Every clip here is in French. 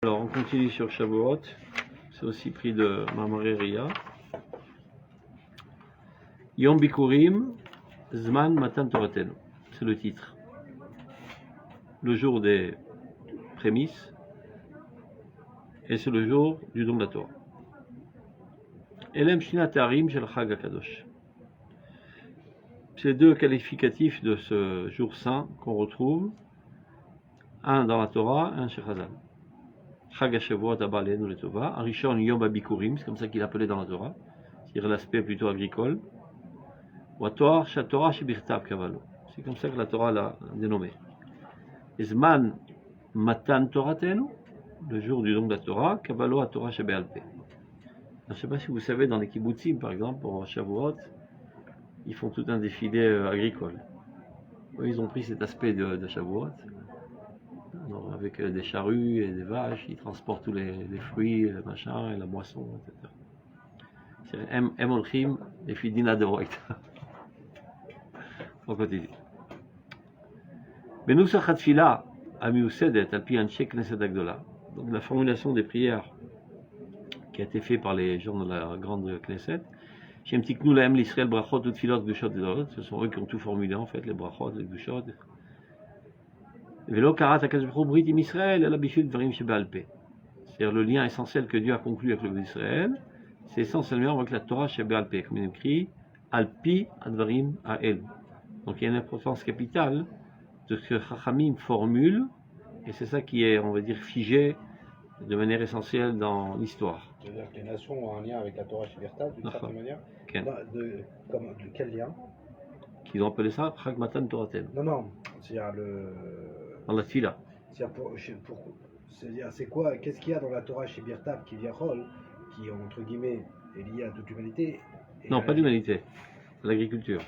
Alors on continue sur Shavuot, c'est aussi pris de Mamare Ria. Yom Bikurim, Zman Matan Toratenu, c'est le titre. Le jour des prémices, et c'est le jour du don de la Torah. Elem Shinat Harim Shel Chag HaKadosh. C'est deux qualificatifs de ce jour saint qu'on retrouve, un dans la Torah, un chez Chazal. Chag HaShavuot Haba Aleinu Letova, Arishon Yom HaBikurim, c'est comme ça qu'il appelait dans la Torah, c'est-à-dire l'aspect plutôt agricole. Ou Torah Shatorah Shebirtav Kavalo, c'est comme ça que la Torah l'a dénommé. Zman Matan Toratenu, le jour du don de la Torah, Kavalo à Torah Shebe'alpeh. Je ne sais pas si vous savez, dans les kibbutzim, par exemple, pour Shavuot, ils font tout un défilé agricole. Eux, ils ont pris cet aspect de Shavuot, alors, avec des charrues et des vaches, ils transportent tous les fruits, le machin, et la moisson, etc. C'est Em Olchim, les Fidina de Voigt. On continue. Benusach HaTfila, Amiusedet, Alpi Anshe Knesset Agdola. Donc la formulation des prières qui a été faite par les gens de la grande Knesset. Shem Tiknu Lahem l'Israël Brachot ou Tfilot Gdushot Gedolot. Ce sont eux qui ont tout formulé en fait, les Brachot, les Gdushot. Velo Karat HaKadosh Baruch Hu Brit Im Israël El Abishut Dvarim Shebe'al Peh. C'est-à-dire le lien essentiel que Dieu a conclu avec le peuple d'Israël, c'est essentiellement avec la Torah Shebe'al Peh, comme il est écrit Alpi Advarim Ha'el. Donc il y a une importance capitale de ce que Chachamim formule, et c'est ça qui est, on va dire, figé de manière essentielle dans l'histoire. C'est-à-dire que les nations ont un lien avec la Torah Sheberta, d'une certaine manière. De quel lien? Qu'ils ont appelé ça Chag Matan Toratenu. Non, c'est-à-dire dans la Tfila. C'est-à-dire, c'est quoi? Qu'est-ce qu'il y a dans la Torah Sheberta qui vient qui, entre guillemets, est lié à toute l'humanité? Non, pas l'humanité, l'agriculture.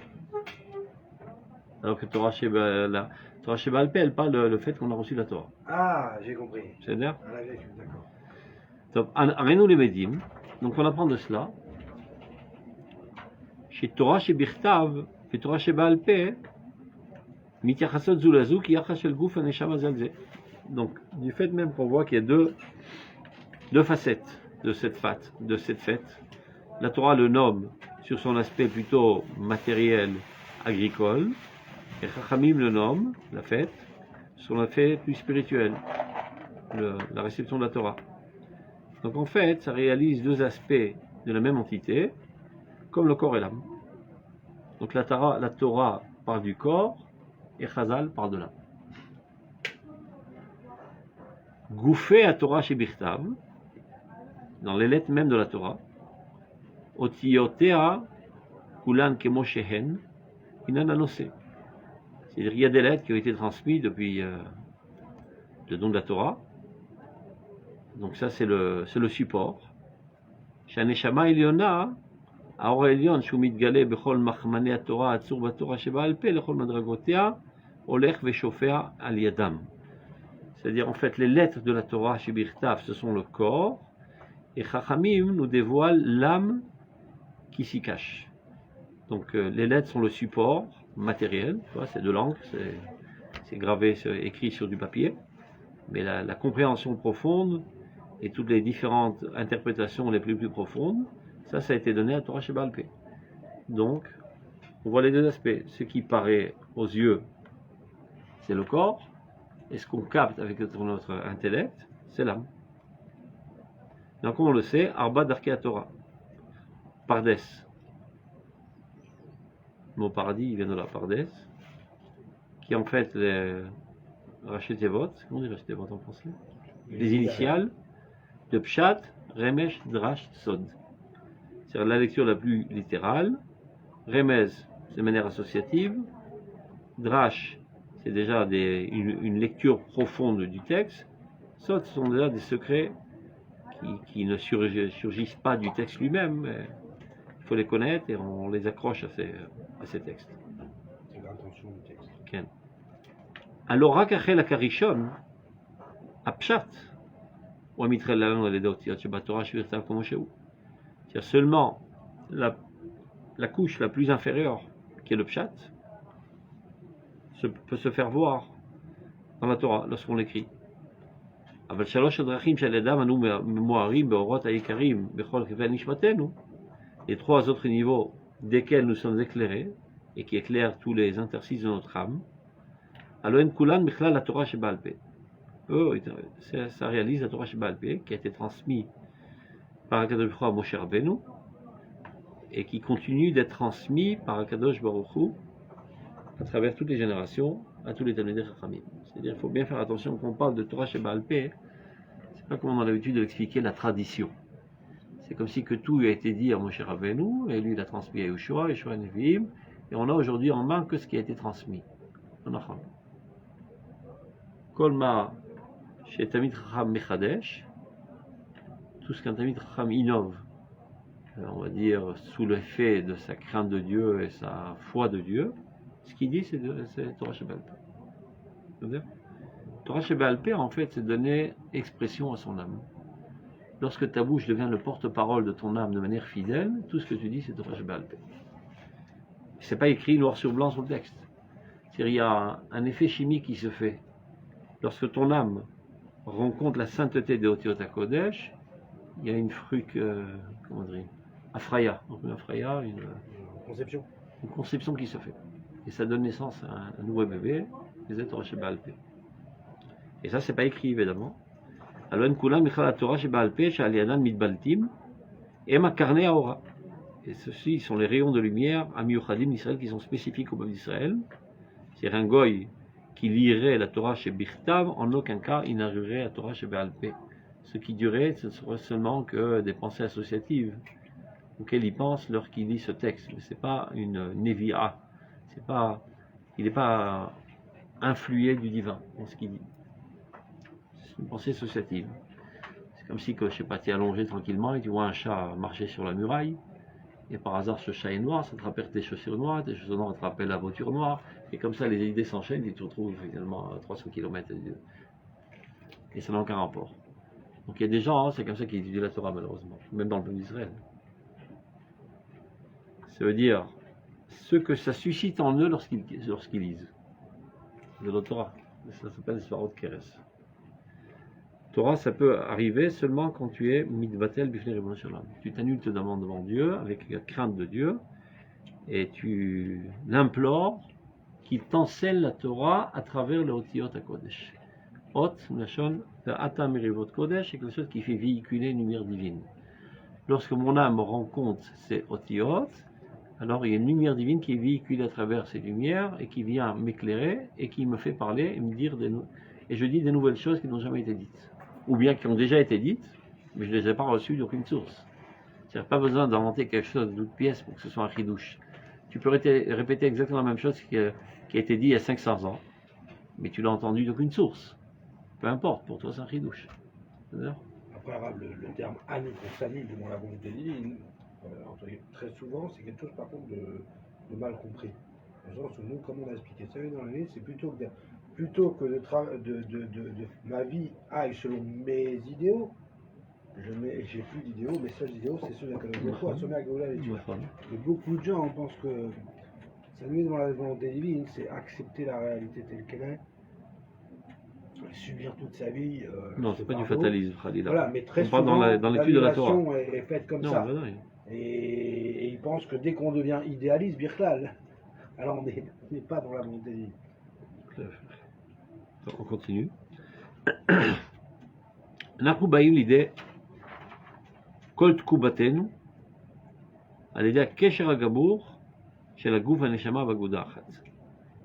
Alors que Torah Shebe'al Peh, elle parle le fait qu'on a reçu la Torah. Ah, j'ai compris. C'est-à-dire D'accord. Donc, Arenu les Medim, donc on apprend de cela. Chez Torah Shebirtav et Torah Shebe'al Peh, Mitiachasot Zulazu ki Yachas Shel Guf Aneshama Zalze. Donc, du fait même qu'on voit qu'il y a deux facettes de cette fête. La Torah le nomme sur son aspect plutôt matériel, agricole, et Chachamim le nomme, la fête, sur l'aspect plus spirituel, la réception de la Torah. Donc en fait, ça réalise deux aspects de la même entité, comme le corps et l'âme. Donc la Torah parle du corps, et Chazal parle de l'âme. Goufé à Torah Shebirtav, dans les lettres même de la Torah, Otiotea Kulan Kemo Shehen, Inan Anosé. C'est-à-dire qu'il y a des lettres qui ont été transmises depuis le don de la Torah. Donc ça c'est le support. Shaneshama Eliona, Aor Elion, Shumit Gale, Bechol Machmane Torah, Atzur Batorah Shebe'al Peh, Lechol Madragotea, Olech Veshofea Al Yadam. C'est-à-dire en fait les lettres de la Torah Shebirtav, ce sont le corps, et Chachamim nous dévoile l'âme qui s'y cache. Donc les lettres sont le support matériel, c'est de l'encre, c'est gravé, c'est écrit sur du papier, mais la compréhension profonde et toutes les différentes interprétations les plus profondes, ça a été donné à Torah Shebe'al Peh. Donc, on voit les deux aspects. Ce qui paraît aux yeux, c'est le corps, et ce qu'on capte avec notre intellect, c'est l'âme. Donc, comme on le sait, Arba Darkei Torah, Pardes. Le mot paradis, il vient de la Pardes, qui est en fait les Rachetevot, comment on dit Rachetevot en français? Les initiales de Pshat, Remesh, Drash, Sod. C'est la lecture la plus littérale. Remez, c'est de manière associative. Drash, c'est déjà une lecture profonde du texte. Sod, ce sont déjà des secrets qui ne surgissent pas du texte lui-même, mais il faut les connaître et on les accroche à ces textes. C'est l'intention du texte. Okay. Alors, Rakachel Akarishon, Apshat, ou Amitrel Lalon et les Shebatorah Shebirtav comme chez vous. C'est-à-dire seulement la couche la plus inférieure, qui est le Pshat, peut se faire voir dans la Torah lorsqu'on l'écrit. אבל שלוש הדרכים שעל ידם אנו ממוארים באורות העיקרים בכל כיוון נשמתנו, les trois autres niveaux desquels nous sommes éclairés, et qui éclairent tous les interstices de notre âme, alors en kulan bichlal la Torah sheba'al peh. Eux, ça réalise la Torah sheba'al peh, qui a été transmise par Akadosh Baruch Hu à Moshe Rabbeinu, et qui continue d'être transmis par Akadosh Baruch Hu à travers toutes les générations, à tous les Talmidei Chachamim. C'est-à-dire qu'il faut bien faire attention quand on parle de Torah sheba'al peh, c'est pas comme on a l'habitude de l'expliquer la tradition. C'est comme si que tout a été dit à Moshe Rabbeinu, et lui il a transmis à Yeshua, Yeshua à Nevi'im, et on a aujourd'hui en main que ce qui a été transmis. Kol ma chez Tamid Chacham Mechadesh, tout ce qu'un Tamid Chacham innove, on va dire sous l'effet de sa crainte de Dieu et sa foi de Dieu, ce qu'il dit c'est Torah sheba'al peh. Torah sheba'al peh en fait c'est donner expression à son âme. Lorsque ta bouche devient le porte-parole de ton âme de manière fidèle, tout ce que tu dis c'est Torah sheba'al peh. C'est pas écrit noir sur blanc sur le texte. C'est-à-dire il y a un effet chimique qui se fait. Lorsque ton âme rencontre la sainteté des Otiot HaKodesh, il y a une comment dire, afraya, une conception qui se fait. Et ça donne naissance à un nouveau bébé, les Torah sheba'al peh. Et ça c'est pas écrit évidemment. Alors en kulam michal la Torah sheba'al peh she'al yadan mitbaltim ema karnei haora. Et ceux-ci sont les rayons de lumière amiyuchadim d'Israël qui sont spécifiques au peuple d'Israël. C'est un goy qui lirait la Torah chez Birtav, en aucun cas il n'arriverait à la Torah chez Be'al Peh. Ce qui durait, ce serait seulement que des pensées associatives auxquelles il pense lorsqu'il lit ce texte. Mais ce n'est pas une Nevi'a. Il n'est pas influé du divin dans ce qu'il dit. C'est une pensée associative. C'est comme si, je sais pas, tu es allongé tranquillement et tu vois un chat marcher sur la muraille. Et par hasard, ce chat est noir, ça te rappelle tes chaussures noires te rappellent la voiture noire, et comme ça les idées s'enchaînent et tu te retrouves finalement à 300 km de Dieu. Et ça n'a aucun rapport. Donc il y a des gens, c'est comme ça qu'ils étudient la Torah malheureusement, même dans le peuple d'Israël. Ça veut dire ce que ça suscite en eux lorsqu'ils lisent de la Torah. Ça s'appelle Svarot Keres. Torah, ça peut arriver seulement quand tu es mitvatel bifnei Ribbono shel olam. Tu t'annules tes demandes devant Dieu avec la crainte de Dieu et tu l'implores qu'il t'enseigne la Torah à travers le Otiot HaKodesh. Ot, Nashon, Ata Merivot Kodesh, c'est quelque chose qui fait véhiculer une lumière divine. Lorsque mon âme rencontre ces Otiot, alors il y a une lumière divine qui est véhiculée à travers ces lumières et qui vient m'éclairer et qui me fait parler et me dire et je dis des nouvelles choses qui n'ont jamais été dites. Ou bien qui ont déjà été dites, mais je ne les ai pas reçues d'aucune source. C'est-à-dire pas besoin d'inventer quelque chose d'autre pièce pour que ce soit un chidouche. Tu peux répéter exactement la même chose qui a été dit il y a 500 ans, mais tu l'as entendu d'aucune source. Peu importe, pour toi c'est un chidouche. Après, Arabe, le terme Anu qu'on s'annule devant la volonté divine, très souvent c'est quelque chose par contre de mal compris. Dans le sens où nous, comme on a expliqué ça dans l'année, c'est plutôt que ma vie aille selon mes idéaux, j'ai plus d'idéaux, mes seuls idéaux, c'est ceux d'Akadosh. Et beaucoup de gens pensent que s'annuler devant la volonté divine, c'est accepter la réalité telle qu'elle est, subir toute sa vie. Non, c'est pas du fatalisme, Khalila. Voilà, mais très souvent, dans l'étude de la Torah. Est faite comme ça. Et ils pensent que dès qu'on devient idéaliste, Birklal, alors on n'est pas dans la volonté divine. On continue. אנחנו באים לידי כל תקובתנו על ידי הקשר הגמור של הגוף והנשמה באגודה אחת.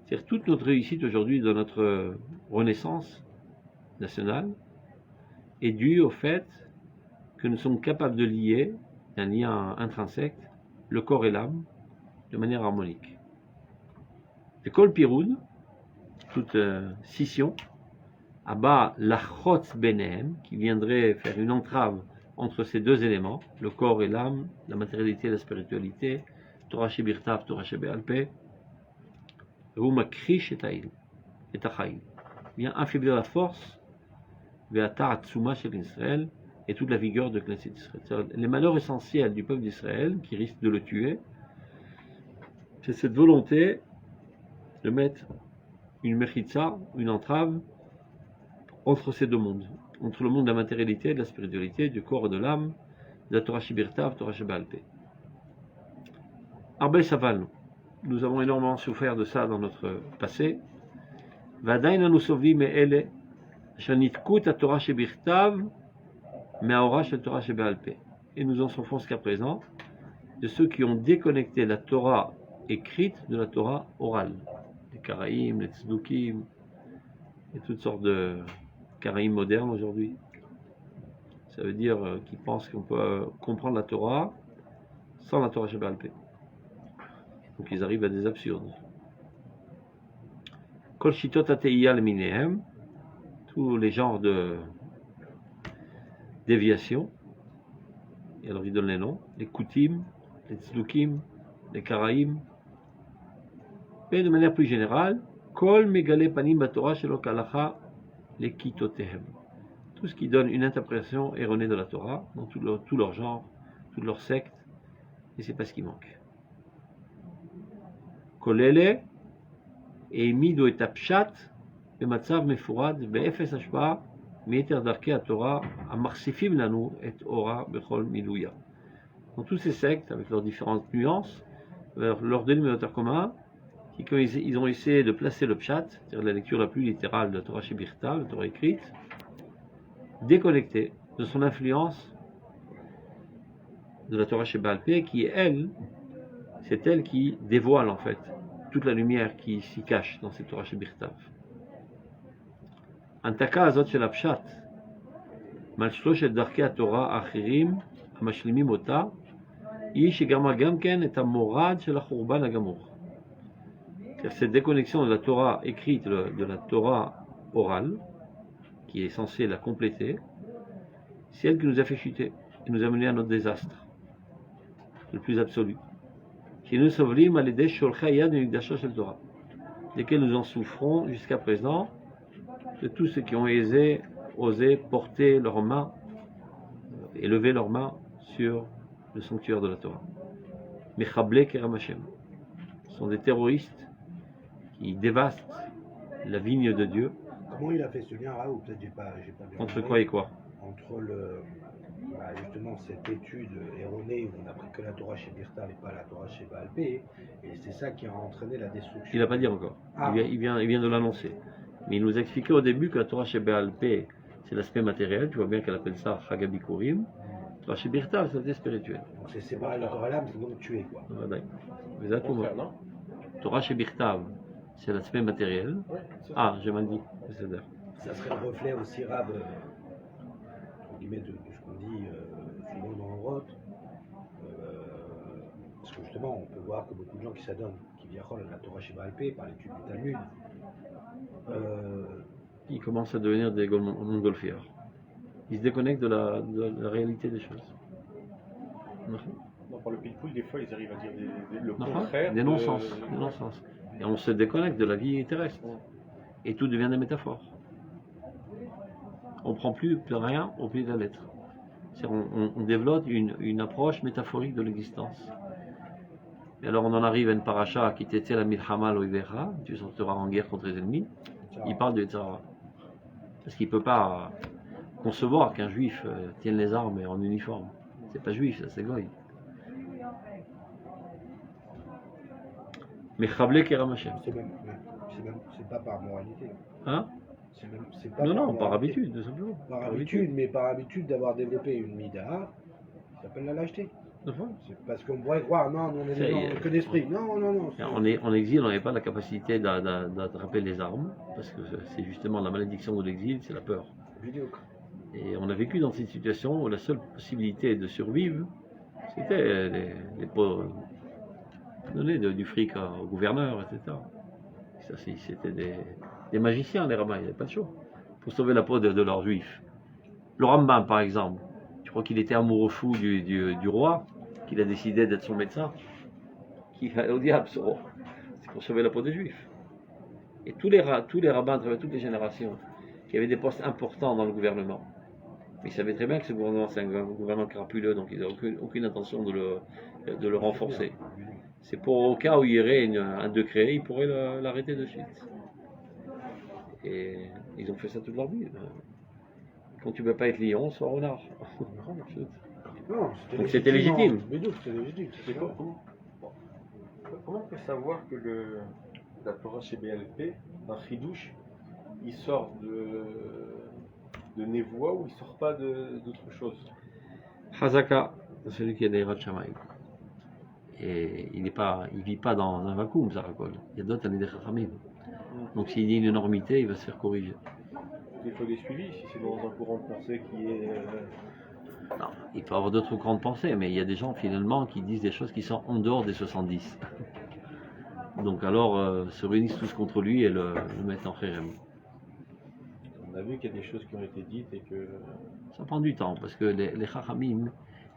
C'est-à-dire toute notre réussite aujourd'hui dans notre renaissance nationale est due au fait que nous sommes capables de lier un lien intrinsèque, le corps et l'âme, de manière harmonique. De kol piroud, toute scission, Abba lachot benem, qui viendrait faire une entrave entre ces deux éléments, le corps et l'âme, la matérialité et la spiritualité, Torah shebirtav, Torah shebe'al peh, Makrish et Achaïm, vient affaiblir la force shel Israël et toute la vigueur de Knesset Israël. Les malheurs essentiels du peuple d'Israël qui risquent de le tuer, c'est cette volonté de mettre une mechitza, une entrave entre ces deux mondes, entre le monde de la matérialité, de la spiritualité, du corps et de l'âme, de la Torah Shebirtav, Torah Sheba'al Peh. Arbel Saval, nous avons énormément souffert de ça dans notre passé. Vadain anu sovlim me'ele shanitkut Torah Shebirtav me'aora shel Torah Sheba'al Peh. Et nous en souffrons jusqu'à présent de ceux qui ont déconnecté la Torah écrite de la Torah orale. Les Karaïm, les Tzdukim, et toutes sortes de Karaïm modernes aujourd'hui. Ça veut dire qu'ils pensent qu'on peut comprendre la Torah sans la Torah Sheba'al Peh. Donc ils arrivent à des absurdes. Kol shitot ateiya leminehem, tous les genres de déviations, et alors ils donnent les noms, les Koutim, les Tzdukim, les Karaïm, et de manière plus générale, Kol megale panim batorah shelo kalacha les kitotehem. Tout ce qui donne une interprétation erronée de la Torah, dans tout leur genre, toute leur secte, et c'est pas ce qui manque. Kolele et mido et apshat bematzav mefurad be'efes hashpa me'eter darkei haTorah amarsifim lanu et ora bechol miluya. Dans tous ces sectes, avec leurs différentes nuances, leur dénominateur commun, c'est qu'ils ont essayé de placer le pshat, c'est-à-dire la lecture la plus littérale de la Torah Shebirtav, la Torah écrite, déconnectée de son influence de la Torah Sheba'al Peh, qui elle, c'est elle qui dévoile en fait toute la lumière qui s'y cache dans cette Torah Shebirtav. Antaka azot shel apshat, mal shloshet darkei haTorah achirim amashlimim ota, היא שגרמה גם כן את המורד של החורבן הגמור. Cette déconnexion de la Torah écrite, de la Torah orale, qui est censée la compléter, c'est elle qui nous a fait chuter et nous a mené à notre désastre, le plus absolu. Qui nous sovlim à l'aider sholchei yad mikdasha shel Torah, desquels nous en souffrons jusqu'à présent, de tous ceux qui ont osé porter leurs mains et lever leurs mains sur le sanctuaire de la Torah. Mechablei kerem Hashem. Ce sont des terroristes qui dévastent la vigne de Dieu. Comment il a fait ce lien là, ou peut-être j'ai pas bien Entre compris, quoi et quoi? entre justement cette étude erronée où on n'a pris que la Torah Shebirtav et pas la Torah Sheba'al Peh, et c'est ça qui a entraîné la destruction. Il n'a pas dit encore. Il vient de l'annoncer. Mais il nous a expliqué au début que la Torah Sheba'al Peh, c'est l'aspect matériel. Tu vois bien qu'elle appelle ça Chag HaBikurim. La Torah Shebirtav, c'est l'aspect spirituel. Donc c'est séparer le corps et l'âme, c'est donc tuer quoi. Exactement. Torah Shebirtav, c'est l'aspect matériel. Ah, j'ai mal dit. Ça serait le reflet aussi rab, entre guillemets, de ce qu'on dit souvent dans l'Europe. Parce que justement, on peut voir que beaucoup de gens qui s'adonnent, qui viennent à la Torah Sheba'al Peh par l'étude du Talmud, ils commencent à devenir des montgolfières. Ils se déconnectent de la réalité des choses. Non, par le pile-poule, des fois, ils arrivent à dire le contraire. Des non-sens. Et on se déconnecte de la vie terrestre. Et tout devient des métaphores. On ne prend plus rien au pied de la lettre. On développe une approche métaphorique de l'existence. Et alors on en arrive à une paracha qui était la milchama loivecha, tu sortiras en guerre contre les ennemis. Il parle de Yetzirah. Parce qu'il ne peut pas concevoir qu'un juif tienne les armes en uniforme. C'est pas juif, ça c'est goy. Mais Chablé Kerem Hashem. C'est pas par moralité. Hein? C'est pas non, par habitude, tout simplement. Par habitude, mais par habitude d'avoir développé une mida, ça s'appelle la lâcheté. C'est parce qu'on pourrait croire, non, on est des gens que d'esprit. Non. En exil, on n'avait pas la capacité d'attraper les armes, parce que c'est justement la malédiction de l'exil, c'est la peur. Et on a vécu dans cette situation où la seule possibilité de survivre, c'était les pauvres, donner du fric au gouverneur, etc. Ça, c'était des magiciens, les rabbins, il n'y avait pas de choix. Pour sauver la peau de leurs juifs. Le Rambam, par exemple, je crois qu'il était amoureux fou du roi, qu'il a décidé d'être son médecin, qui allait au diable, ce roi. C'est pour sauver la peau des juifs. Et tous les rabbins, à travers toutes les générations, qui avaient des postes importants dans le gouvernement, mais ils savaient très bien que ce gouvernement, c'est un gouvernement crapuleux, donc ils n'avaient aucune intention de le renforcer. C'est pour au cas où il y aurait un décret, ils pourraient l'arrêter de suite. Et ils ont fait ça toute leur vie. Quand tu ne peux pas être lion, sois renard. Non, Donc c'était légitime. Mais d'où c'était légitime. C'est comment on peut savoir que la Torah chez BLP, un chidouche, il sort de Névoie ou il sort pas d'autre chose? Chazaka, celui qui est d'Eirat Shamayim. Et il ne vit pas dans un vacuum, Zarakol. Il y a d'autres années des Chachamim. Donc s'il dit une énormité, il va se faire corriger. Il faut des suivis si c'est dans un courant de pensée qui est. Non, il peut y avoir d'autres courants de pensée, mais il y a des gens finalement qui disent des choses qui sont en dehors des 70. Donc alors se réunissent tous contre lui et le mettent en kherem. On a vu qu'il y a des choses qui ont été dites et que. Ça prend du temps parce que les Chachamim,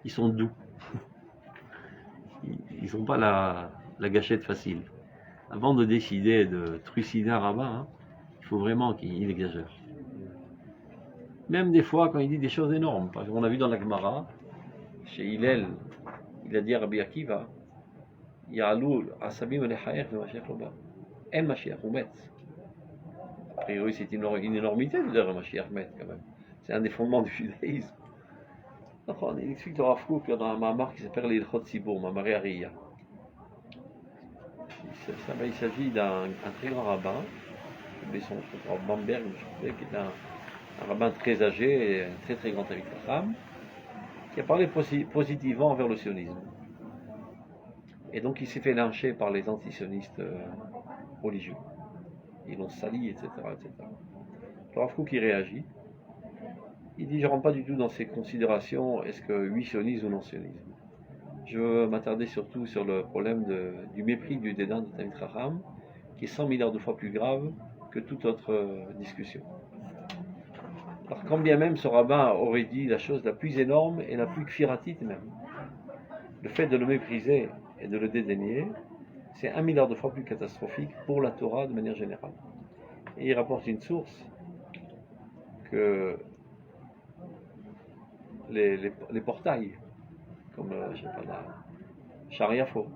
ils sont doux. Ils n'ont pas la gâchette facile. Avant de décider de trucider un rabbin, il faut vraiment qu'il exagère. Même des fois, quand il dit des choses énormes. Par exemple, on a vu dans la Gemara, chez Hillel, il a dit à Rabbi Akiva, Ya'alou asabim lechayer de Mashiach Loba. En Mashiach, ou met. A priori, c'est une énormité de dire Mashiach met, quand même. C'est un des fondements du judaïsme. Donc, il explique le Rav Kook dans un mamar qui s'appelle l'Ilchot Sibour, Mamaré Ariya. Il s'agit d'un très grand rabbin, Besson, Bamberg, qui est un rabbin très âgé et un très très grand ami de la femme, qui a parlé positivement envers le sionisme. Et donc il s'est fait lyncher par les antisionistes religieux. Ils l'ont sali, etc. etc. Le Rav Kook, il réagit. Il dit, je ne rentre pas du tout dans ces considérations, est-ce que oui sionisme ou non sionisme. Je veux m'attarder surtout sur le problème du mépris, du dédain de Talmid Chacham, qui est 100 milliards de fois plus grave que toute autre discussion. Alors quand bien même ce rabbin aurait dit la chose la plus énorme et la plus kfiratite même, le fait de le mépriser et de le dédaigner, c'est 1 milliard de fois plus catastrophique pour la Torah de manière générale. Et il rapporte une source que les portails, comme je sais pas, la Chariafo,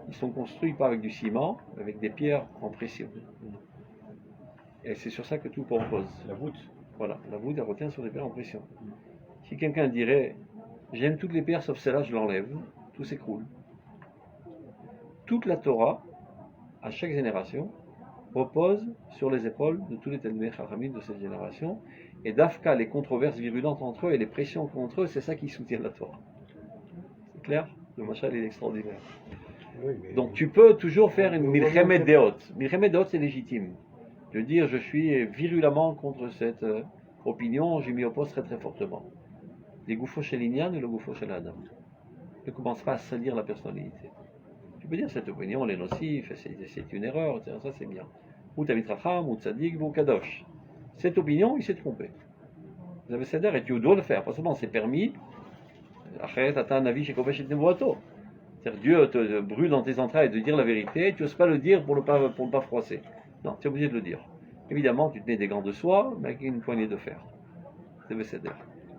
ils sont construits pas avec du ciment, mais avec des pierres en pression. Et c'est sur ça que tout repose. La voûte. Voilà, la voûte elle retient sur des pierres en pression. Si quelqu'un dirait j'aime toutes les pierres sauf celle-là, je l'enlève, tout s'écroule. Toute la Torah, à chaque génération, repose sur les épaules de tous les Talmidei Chachamim de cette génération. Et d'Afka, les controverses virulentes entre eux et les pressions contre eux, c'est ça qui soutient la Torah. C'est clair? Le machal est extraordinaire. Oui, Donc tu peux toujours faire une milchemet deot. Milchemet deot, c'est légitime. De dire je suis virulemment contre cette opinion, je m'y oppose très très fortement. Les goufos chez l'Inyan et le goufo chez l'Adam. Ne commence pas à salir la personnalité. Tu peux dire cette opinion, elle est nocive, c'est une erreur, etc. Ça c'est bien. Ou Talmid Chacham, ou Tzadik, ou Kadosh. Cette opinion, il s'est trompé. Vous avez cédé et tu dois le faire. Pas seulement c'est permis. C'est-à-dire Dieu te brûle dans tes entrailles de dire la vérité, tu n'oses pas le dire pour ne pas froisser. Non, tu es obligé de le dire. Évidemment, tu te mets des gants de soie, mais avec une poignée de fer. C'est cédé.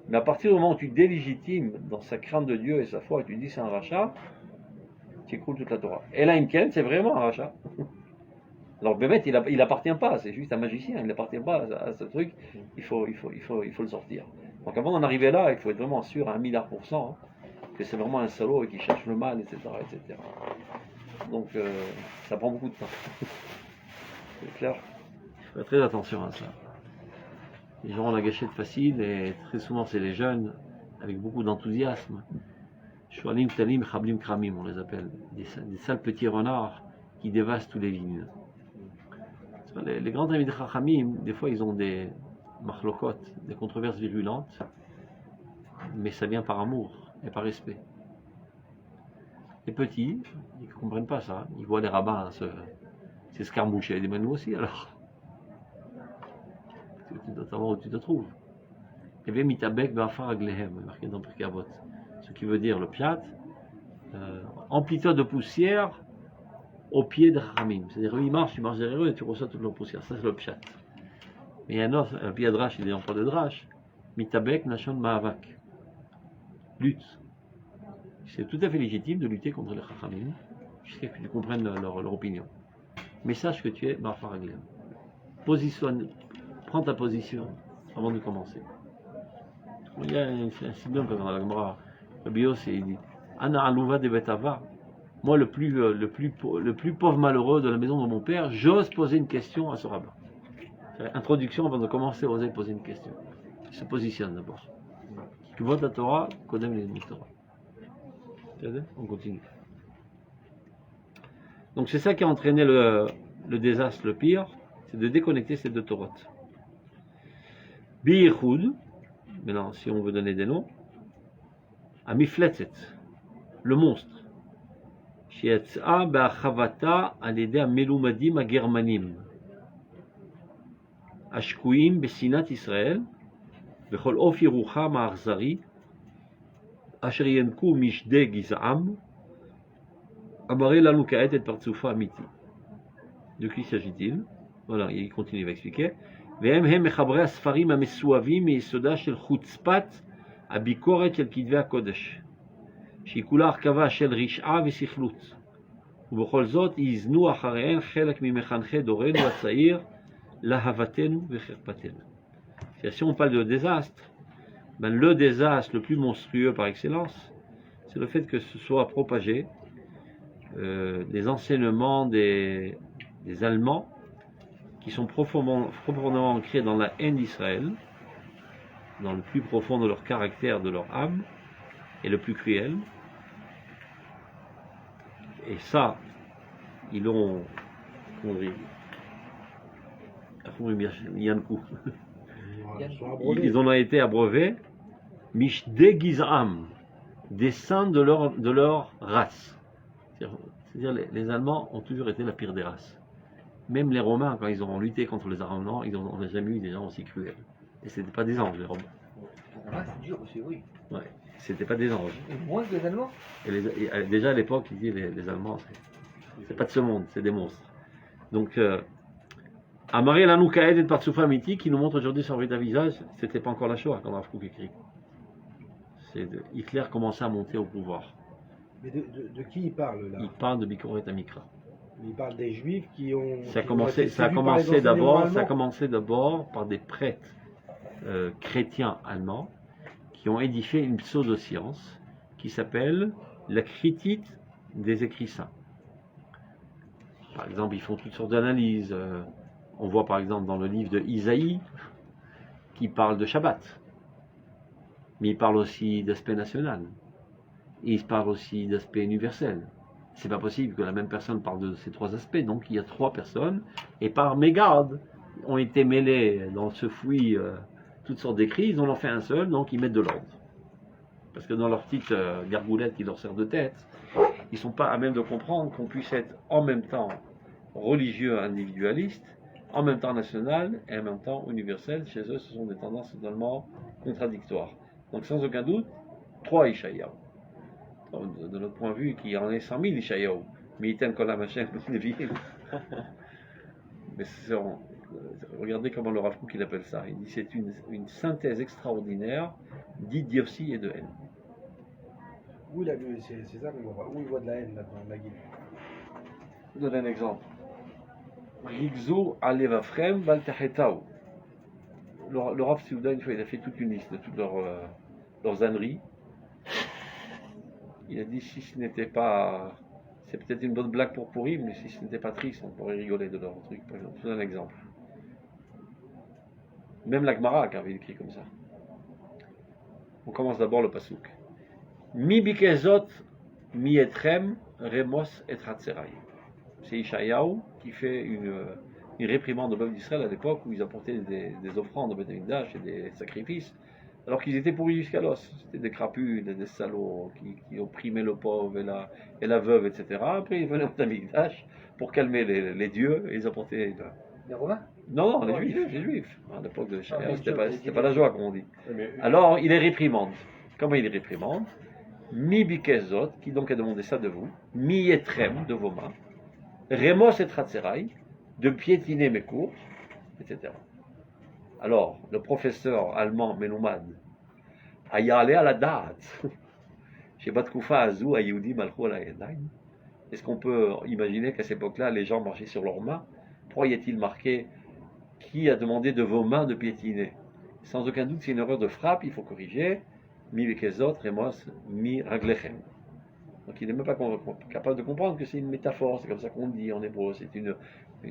Mais à partir du moment où tu délégitimes dans sa crainte de Dieu et sa foi, et tu dis c'est un rachat, tu écroules toute la Torah. Et là, Imken, c'est vraiment un rachat. Alors Bémet, il n'appartient pas, c'est juste un magicien, il n'appartient pas à ce truc, il faut le sortir. Donc avant d'en arriver là, il faut être vraiment sûr à 1 milliard % que c'est vraiment un salaud et qui cherche le mal, etc. etc. Donc ça prend beaucoup de temps. C'est clair? Il faut faire très attention à ça. Les gens ont la gâchette facile et très souvent c'est les jeunes avec beaucoup d'enthousiasme. Shoalim, Talim, Chablim, Kramim, on les appelle. Des sales petits renards qui dévastent tous les vignes. Les grands amis de Chachamim, des fois ils ont des machlokot, des controverses virulentes, mais ça vient par amour et par respect. Les petits, ils ne comprennent pas ça. Ils voient les rabbins s'escarmoucher. Ils disent, nous aussi alors. Notamment où tu te trouves. Il y avait mitabek ba'afar aglehem, marqué dans Pirkei Avot. Ce qui veut dire le piat, amplitude de poussière au pied de Chachamim. C'est-à-dire, eux, ils marchent, tu marches derrière eux et tu reçois toute leur poussière. Ça, c'est le pshat. Mais il y a un autre, un pied de drache, il n'est pas de drache. Mitabek nashon ma'avak. Lutte. C'est tout à fait légitime de lutter contre les Chachamim, jusqu'à ce que tu comprennes leur opinion. Mais sache que tu es Ba'afar Aglehem. Prends ta position avant de commencer. Il y a un signe dans la Gemara. Rabbi Yossi, il dit Ana alouva de betava. Moi, le plus pauvre malheureux de la maison de mon père, j'ose poser une question à ce rabbin. Introduction avant de commencer à oser poser une question. Il se positionne d'abord. Tu votes la Torah, Kodem les Torah. On continue. Donc c'est ça qui a entraîné le désastre le pire, c'est de déconnecter ces deux Torahs. Bi'yichud, maintenant si on veut donner des noms, Amifletzet, le monstre. Shiatza ba'achavata al-yedei ha-melumadim ha-germanim. השקועים בשנאת ישראל וכל אופי רוחם האכזרי אשר ינקו משדי גזעם המראה לנו כעת את פרצופה האמיתי. De qui s'agit-il? Voilà, il continue à expliquer. והם מחברי הספרים המסואבים מיסודה של חוצפת הביקורת של כתבי הקודש שהיא כולה הרכבה של רשעה וסכלות ובכל זאת יזנו אחריהן חלק ממחנכי דורנו הצעיר Lahavatenu vechirpatenu. Si on parle de désastre, ben le désastre le plus monstrueux par excellence, c'est le fait que ce soit propagé des enseignements des Allemands qui sont profondément ancrés dans la haine d'Israël, dans le plus profond de leur caractère, de leur âme, et le plus cruel. Et ça, ils l'ont, ils en ont été abreuvés, Mishdé Gizam, des saints de leur race. C'est-à-dire les Allemands ont toujours été la pire des races. Même les Romains, quand ils ont lutté contre les Allemands, ils n'ont jamais eu des gens aussi cruels. Et c'était pas des anges, les Romains. C'est dur aussi, oui. Ouais, c'était pas des anges. Et moins que les Allemands. Et déjà à l'époque, ils disaient les Allemands, c'est pas de ce monde, c'est des monstres. Donc, Amaré Lanou Kaed et Patsoufa Miti, qui nous montre aujourd'hui son véritable visage, c'était pas encore la Shoah quand Rav Kook écrit. Hitler commençait à monter au pouvoir. Mais de qui il parle là? Il parle de Bikoret Amikra. Il parle des Juifs qui ont. Ça a commencé d'abord par des prêtres chrétiens allemands qui ont édifié une pseudo-science qui s'appelle la critique des écrits saints. Par exemple, ils font toutes sortes d'analyses. On voit par exemple dans le livre de Isaïe qui parle de Shabbat. Mais il parle aussi d'aspect national. Et il parle aussi d'aspect universel. C'est pas possible que la même personne parle de ces trois aspects. Donc il y a trois personnes. Et par mégarde, ont été mêlés dans ce fouillis toutes sortes d'écrits. Ils en ont fait un seul, donc ils mettent de l'ordre. Parce que dans leur petite gargoulette qui leur sert de tête, ils ne sont pas à même de comprendre qu'on puisse être en même temps religieux individualiste, en même temps national et en même temps universel. Chez eux, ce sont des tendances totalement contradictoires. Donc sans aucun doute, trois Ishaïaou. De notre point de vue, qui en est 100 000 Ishaïaou. Mais Iten Kolam Hashem, mais regardez comment le Rav Kook il appelle ça. Il dit c'est une synthèse extraordinaire d'idiotie et de haine. Où il a vu, c'est ça qu'on voit. Où il voit de la haine là-dedans, la guide. Je vous donne un exemple. Rigzou alevafrem valtachetao. Le Rav Souda, une fois, il a fait toute une liste de toutes leurs âneries. Il a dit si ce n'était pas. C'est peut-être une bonne blague pour pourri, mais si ce n'était pas triste, on pourrait rigoler de leur truc. Par exemple, je vous donne un exemple. Même la Gemara avait écrit comme ça. On commence d'abord le pasouk. Mi bikezot mi etrem remos et hatzerai. C'est Ishaïaou qui fait une réprimande au peuple d'Israël à l'époque où ils apportaient des offrandes au Beth Amikdash et des sacrifices, alors qu'ils étaient pourris jusqu'à l'os. C'était des crapules, des salauds qui opprimaient le pauvre et la veuve, etc. Après ils venaient au Beth Amikdash pour calmer les dieux et ils apportaient. Les Romains? Non, les Juifs. À l'époque de Ishaïaou, c'était pas la joie, comme on dit. Alors il les réprimande. Comment il les réprimande? Mi bikezot, qui donc a demandé ça de vous, mi etrem, de vos mains, remos et hatzerai, de piétiner mes cours, etc. Alors, le professeur allemand Meloumad, ayale à la date, chez Batkoufa Azou, Ayoudi Malchou à la Yedayim, est-ce qu'on peut imaginer qu'à cette époque-là, les gens marchaient sur leurs mains? Pourquoi y a-t-il marqué qui a demandé de vos mains de piétiner? Sans aucun doute, c'est une erreur de frappe, il faut corriger. Mi vekezot, remos, mi raglechem. Donc il n'est même pas capable de comprendre que c'est une métaphore, c'est comme ça qu'on dit en hébreu, c'est une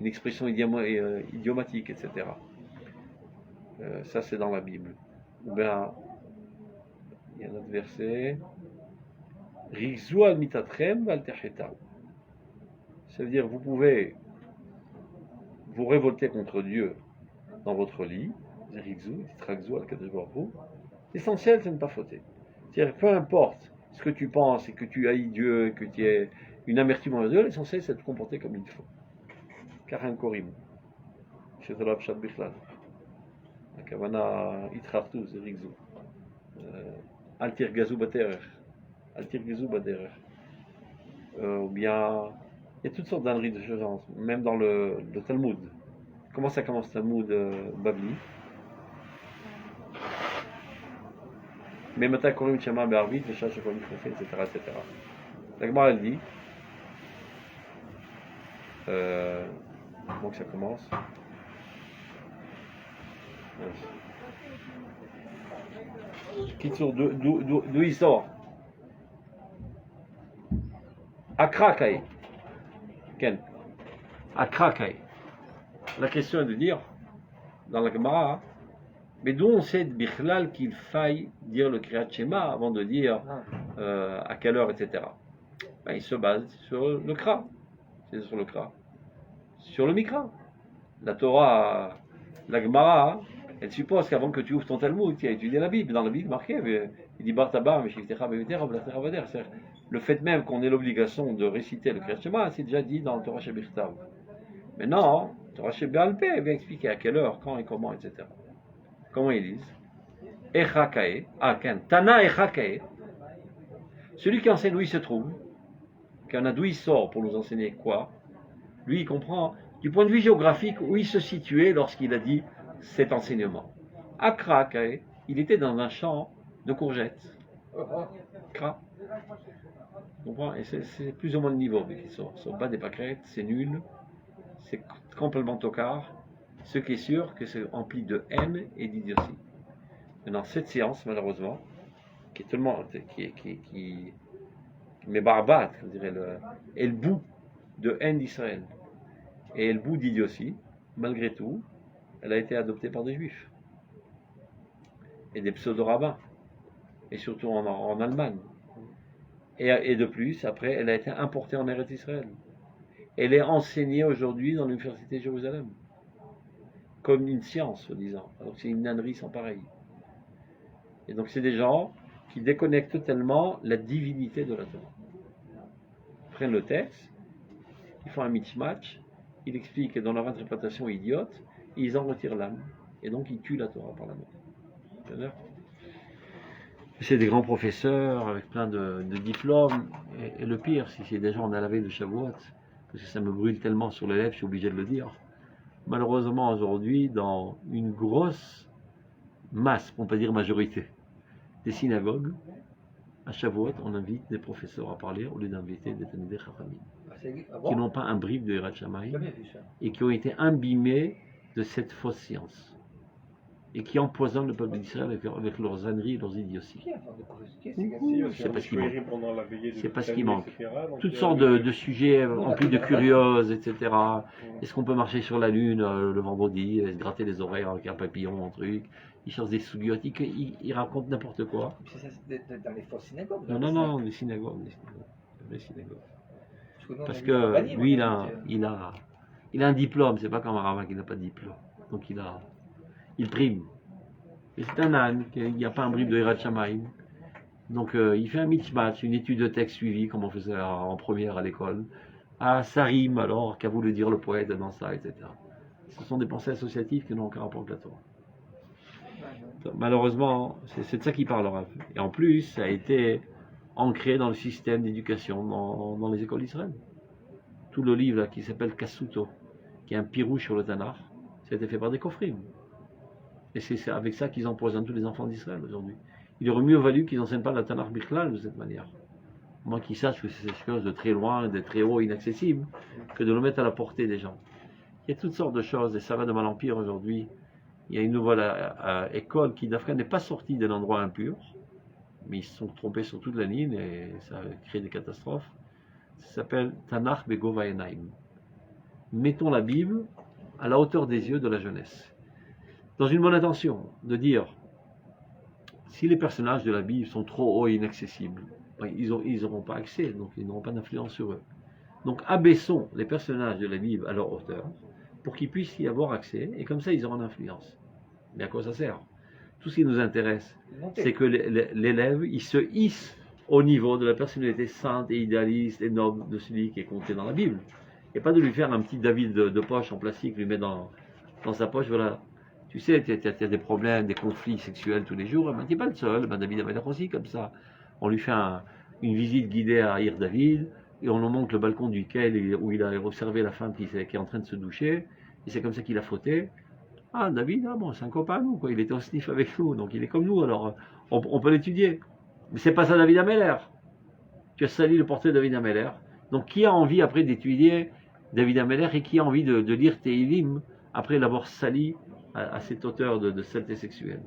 expression idiomatique, etc. Ça c'est dans la Bible. Ou bien, il y a un autre verset. Rigzu al mitatrem val terchetau. Ça veut dire vous pouvez vous révolter contre Dieu dans votre lit. L'essentiel, c'est de ne pas fauter. C'est-à-dire, peu importe ce que tu penses et que tu haïs Dieu, que tu aies une amertume envers Dieu, l'essentiel, c'est de te comporter comme il faut. Car un korim. C'est la pshat bichlal. La kavana itchartu, c'est rigzu. Al tirgazu baderech. Al tirgazu baderech. Ou bien, il y a toutes sortes d'âneries de ce genre, même dans le Talmud. Comment ça commence le Talmud Bavli? Mais maintenant, Korim Chama Be'arvit, le Chacha Korim Chafé, etc. La Gemara, elle dit, comment que ça commence? Kitsour, d'où il sort? Akra Kai. Ken. Akra Kai. La question est de dire, dans la Gemara, mais d'où on sait Bichlal qu'il faille dire le Kriyat Shema avant de dire à quelle heure, etc. Ben, il se base sur le Kra. C'est sur le Kra. Sur le Mikra. La Torah, la Gemara, elle suppose qu'avant que tu ouvres ton Talmud, tu as étudié la Bible. Dans la Bible, marqué, il dit Bartaba, Meshivtecha, Beveter, Ablatecha, Vader. Le fait même qu'on ait l'obligation de réciter le Kriyat Shema, c'est déjà dit dans le Torah Shebichtav. Maintenant, Torah Shebe'alpeh vient expliquer à quelle heure, quand et comment, etc. Comment ils disent? Echakae, Tana Echakae. Celui qui enseigne où il se trouve, qui en a d'où il sort pour nous enseigner quoi, lui il comprend du point de vue géographique où il se situait lorsqu'il a dit cet enseignement. Akrakae, il était dans un champ de courgettes. Kra. Tu comprends? Et c'est plus ou moins le niveau qui sort. Sur bas des pâquerettes, c'est nul, c'est complètement tocard. Ce qui est sûr, que c'est empli de haine et d'idiotie. Maintenant, cette séance, malheureusement, qui est tellement, qui met barbate, je dirais, est le bout de haine d'Israël et le bout d'idiotie, malgré tout, elle a été adoptée par des juifs et des pseudo-rabbins, et surtout en Allemagne. Et de plus, après, elle a été importée en Eretz Israël. Elle est enseignée aujourd'hui dans l'université de Jérusalem. Comme une science, soi-disant. Alors que c'est une ânerie sans pareil. Et donc c'est des gens qui déconnectent totalement la divinité de la Torah. Ils prennent le texte, ils font un mismatch, ils expliquent dans leur interprétation idiote, et ils en retirent l'âme. Et donc ils tuent la Torah par la main. C'est des grands professeurs avec plein de diplômes. Et le pire, si c'est des gens, on a la veille de Shavuot, parce que ça me brûle tellement sur les lèvres, je suis obligé de le dire. Malheureusement, aujourd'hui, dans une grosse masse, on peut dire majorité, des synagogues, à Shavuot, on invite des professeurs à parler au lieu d'inviter des Talmidei Chachamim, qui n'ont pas un brief de Yirat Shamayim et qui ont été imbibés de cette fausse science et qui empoisonnent le peuple d'Israël avec leurs âneries et leurs idioties. C'est parce qu'il manque. C'est parce qu'il manque. Toutes sortes de sujets remplis de curieuses, etc. Est-ce qu'on peut marcher sur la lune le vendredi, se gratter les oreilles avec un papillon, un truc? Ils cherchent des sougiotes, ils racontent n'importe quoi. C'est dans les fausses synagogues. Non, les synagogues. Parce que lui, il a un diplôme, c'est pas comme un rabbin qui n'a pas de diplôme. Donc il prime. Et c'est un âne, il n'y a pas un brief de Yirat Shamayim. Donc il fait un mismatch, une étude de texte suivie, comme on faisait en première à l'école. Ah, ça rime alors, qu'a voulu dire le poète dans ça, etc. Ce sont des pensées associatives qui n'ont aucun rapport avec la Torah. Malheureusement, c'est de ça qu'il parlera. Et en plus, ça a été ancré dans le système d'éducation dans les écoles d'Israël. Tout le livre là, qui s'appelle Kasuto, qui est un pirouge sur le Tanakh, ça a été fait par des kofrim. Et c'est avec ça qu'ils empoisonnent tous les enfants d'Israël aujourd'hui. Il aurait mieux valu qu'ils n'enseignent pas la Tanakh Bichlal de cette manière. Moi qui sache que c'est quelque chose de très loin, de très haut, inaccessible, que de le mettre à la portée des gens. Il y a toutes sortes de choses, et ça va de mal en pire aujourd'hui. Il y a une nouvelle école qui d'Afrique n'est pas sortie d'un endroit impur, mais ils se sont trompés sur toute la ligne et ça a créé des catastrophes. Ça s'appelle Tanakh Begova Enaim. Mettons la Bible à la hauteur des yeux de la jeunesse. Dans une bonne intention, de dire, si les personnages de la Bible sont trop hauts et inaccessibles, ils n'auront pas accès, donc ils n'auront pas d'influence sur eux. Donc abaissons les personnages de la Bible à leur hauteur, pour qu'ils puissent y avoir accès, et comme ça ils auront l'influence. Mais à quoi ça sert? Tout ce qui nous intéresse, c'est que l'élève, il se hisse au niveau de la personnalité sainte et idéaliste et noble de celui qui est compté dans la Bible. Et pas de lui faire un petit David de poche en plastique, lui mettre dans sa poche, voilà. Tu sais, tu as des problèmes, des conflits sexuels tous les jours, tu n'es pas le seul, David avait l'air aussi comme ça. On lui fait une visite guidée à Ir David, et on nous montre le balcon du quai où il a observé la femme qui est en train de se doucher, et c'est comme ça qu'il a fauté. Ah, David, ah bon, c'est un copain à nous, quoi. Il était au sniff avec nous, donc il est comme nous, alors on peut l'étudier. Mais c'est pas ça David Ameller. Tu as sali le portrait de David Ameller. Donc qui a envie après d'étudier David Ameller et qui a envie de lire Tehillim après l'avoir sali à cette hauteur de saleté sexuelle?